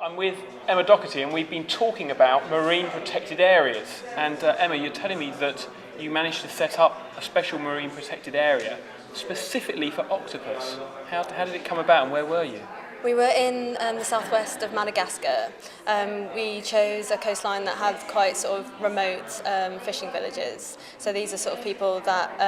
I'm with Emma Doherty, and we've been talking about marine protected areas. And Emma, you're telling me that you managed to set up a special marine protected area specifically for octopus. How did it come about, and where were you? We were in the southwest of Madagascar. We chose a coastline that had quite sort of remote fishing villages. So these are sort of people that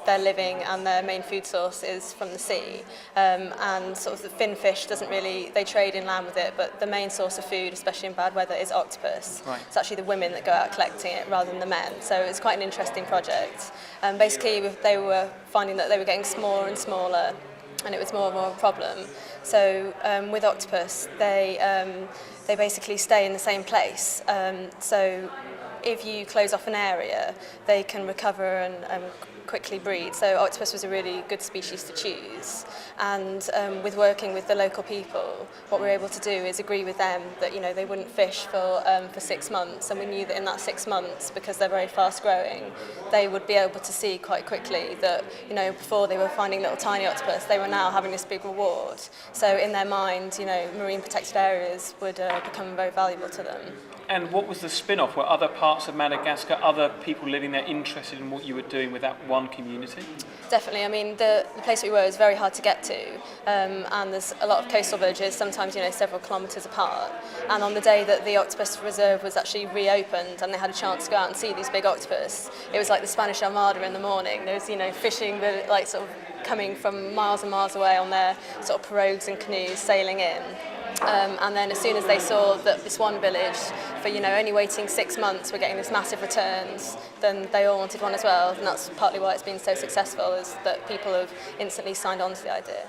their living and their main food source is from the sea. And sort of the fin fish doesn't really, they trade inland with it, but the main source of food, especially in bad weather, is octopus. Right. It's actually the women that go out collecting it rather than the men. So it's quite an interesting project. Basically, they were finding that they were getting smaller and smaller, and it was more and more of a problem. So with octopus, they basically stay in the same place. So if you close off an area, they can recover and quickly breed. So octopus was a really good species to choose. And with working with the local people, what we were able to do is agree with them that they wouldn't fish for 6 months, and we knew that in that 6 months, because they're very fast growing, they would be able to see quite quickly that before they were finding little tiny octopus, they were now having this big reward. So in their mind, marine protected areas would become very valuable to them. And what was the spin-off? Were other parts of Madagascar, other people living there, interested in what you were doing with that one community? Definitely. I mean, the place we were is very hard to get to, and there's a lot of coastal villages, sometimes several kilometres apart. And on the day that the octopus reserve was actually reopened and they had a chance to go out and see these big octopus, it was like the Spanish Armada in the morning. There was fishing, like sort of coming from miles and miles away on their sort of pirogues and canoes sailing in. And then as soon as they saw that this one village, for only waiting 6 months, were getting this massive returns, then they all wanted one as well. And that's partly why it's been so successful, is that people have instantly signed on to the idea.